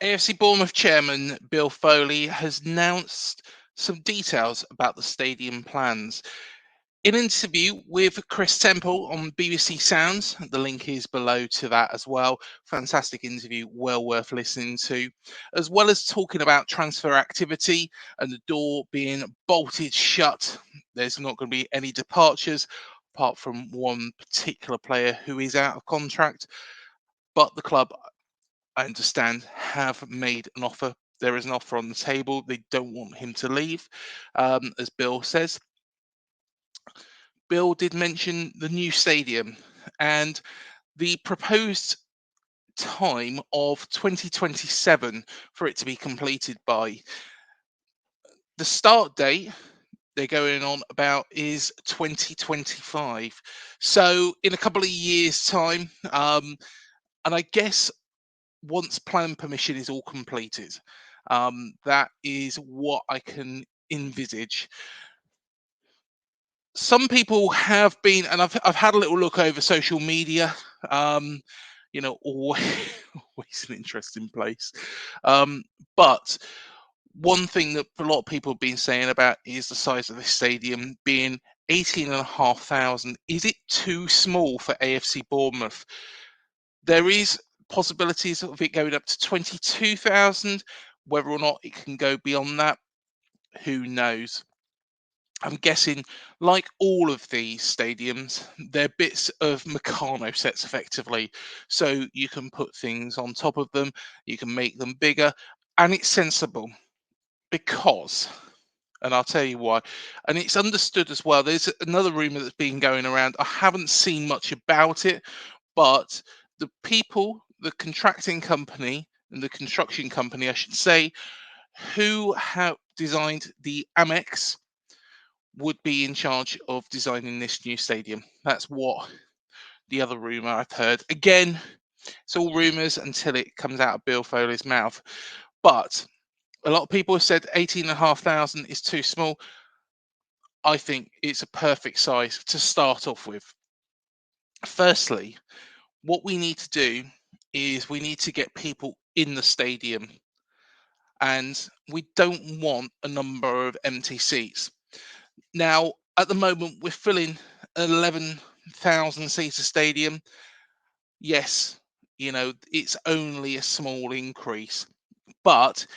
AFC Bournemouth chairman Bill Foley has announced some details about the stadium plans. In an interview with Kris Temple on BBC Sounds, the link is below to that as well. Fantastic interview, well worth listening to, as well as talking about transfer activity and the door being bolted shut. There's not going to be any departures apart from one particular player who is out of contract, but the club, I understand, have made an offer. There is an offer on the table. They don't want him to leave, as Bill says. Bill did mention the new stadium and the proposed time of 2027 for it to be completed by. The start date they're going on about is 2025. So in a couple of years' time, and I guess once plan permission is all completed, that is what I can envisage. Some people have been, and I've had a little look over social media. Um, always, always an interesting place. But one thing that a lot of people have been saying about is the size of this stadium being 18,500. Is it too small for AFC Bournemouth? There is possibilities of it going up to 22,000. Whether or not it can go beyond that, who knows? I'm guessing, like all of these stadiums, they're bits of Meccano sets effectively. So you can put things on top of them, you can make them bigger, and it's sensible because, and I'll tell you why, and it's understood as well. There's another rumor that's been going around. I haven't seen much about it, but the people, the contracting company, and the construction company, I should say, who have designed the Amex would be in charge of designing this new stadium. That's what the other rumor I've heard. Again, it's all rumors until it comes out of Bill Foley's mouth. But a lot of people have said 18,500 is too small. I think it's a perfect size to start off with. Firstly, what we need to do is we need to get people in the stadium, and we don't want a number of empty seats. Now, at the moment, we're filling an 11,000 seater stadium. Yes, it's only a small increase, but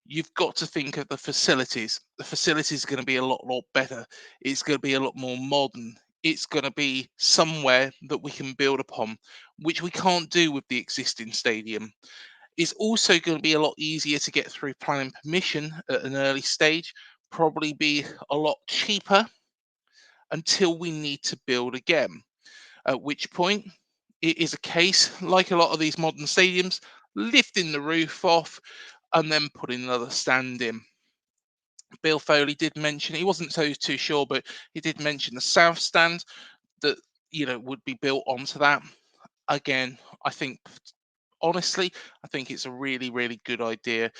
you've got to think of the facilities. The facilities are going to be a lot better. It's going to be a lot more modern. It's going to be somewhere that we can build upon, which we can't do with the existing stadium. It's also going to be a lot easier to get through planning permission at an early stage, probably be a lot cheaper until we need to build again. At which point, it is a case, like a lot of these modern stadiums, lifting the roof off and then putting another stand in. Bill Foley did mention, he wasn't too sure, but he did mention the south stand that would be built onto that. Again, I think, honestly, I think it's a really good idea.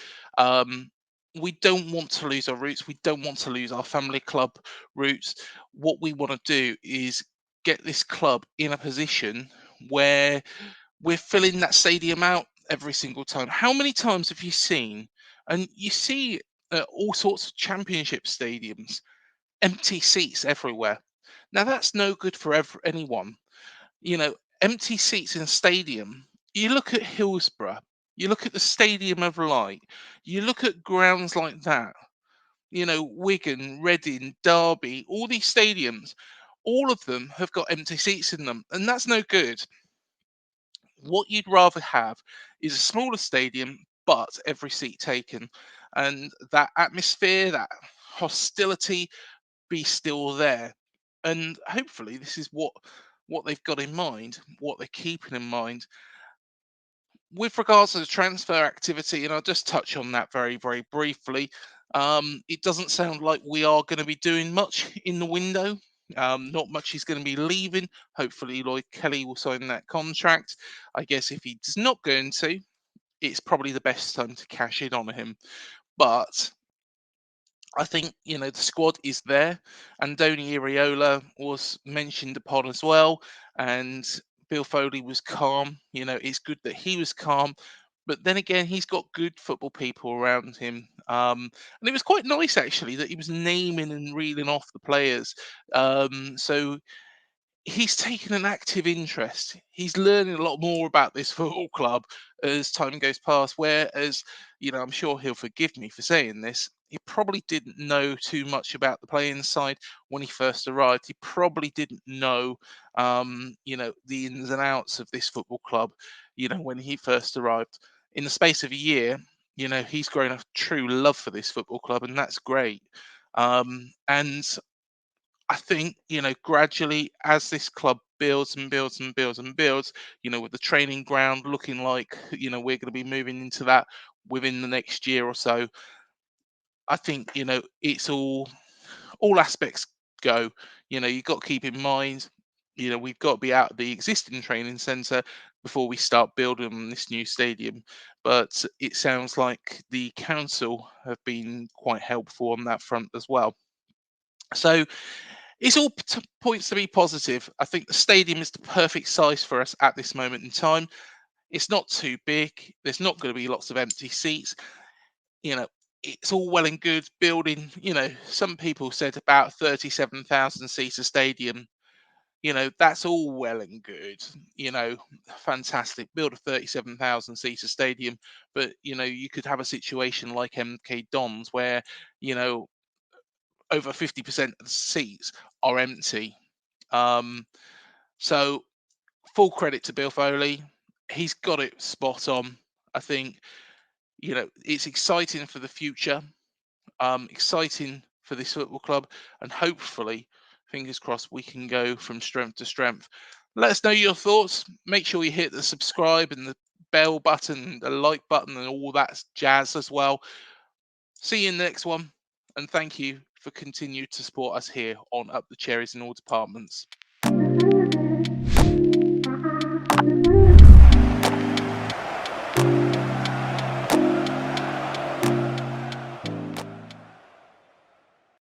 We don't want to lose our roots. We don't want to lose our family club roots. What we want to do is get this club in a position where we're filling that stadium out every single time. How many times have you seen, and you see all sorts of championship stadiums, empty seats everywhere? Now that's no good for anyone. Empty seats in a stadium. You look at Hillsborough, you look at the Stadium of Light, you look at grounds like that, Wigan, Reading, Derby, all these stadiums, all of them have got empty seats in them, and that's no good. What you'd rather have is a smaller stadium, but every seat taken, and that atmosphere, that hostility be still there. And hopefully this is what they've got in mind, what they're keeping in mind. With regards to the transfer activity, and I'll just touch on that very briefly, it doesn't sound like we are going to be doing much in the window. Not much is going to be leaving. Hopefully Lloyd Kelly will sign that contract. I guess if he's not going to, it's probably the best time to cash in on him. But I think the squad is there. Andoni Iraola was mentioned upon as well, and Bill Foley was calm. It's good that he was calm, But then again, he's got good football people around him. And it was quite nice actually that he was naming and reeling off the players. So he's taken an active interest. He's learning a lot more about this football club as time goes past. Whereas, I'm sure he'll forgive me for saying this. He probably didn't know too much about the playing side when he first arrived. He probably didn't know, the ins and outs of this football club, when he first arrived. In the space of a year, he's grown a true love for this football club, and that's great. And I think, gradually as this club builds and builds and builds and builds, with the training ground looking like, we're going to be moving into that within the next year or so, I think, it's all aspects go. You've got to keep in mind, we've got to be out of the existing training centre before we start building this new stadium. But it sounds like the council have been quite helpful on that front as well. So it's all points to be positive. I think the stadium is the perfect size for us at this moment in time. It's not too big. There's not going to be lots of empty seats. You know, it's all well and good building. Some people said about 37,000 seats a stadium. That's all well and good. You know, fantastic. Build a 37,000 seater stadium, but you could have a situation like MK Dons where you know over 50% of the seats are empty. Um, so full credit to Bill Foley. He's got it spot on. I think, it's exciting for the future, exciting for this football club, and hopefully, fingers crossed, we can go from strength to strength. Let us know your thoughts. Make sure you hit the subscribe and the bell button, the like button, and all that jazz as well. See you in the next one, and thank you for continuing to support us here on Up the Cherries in all departments.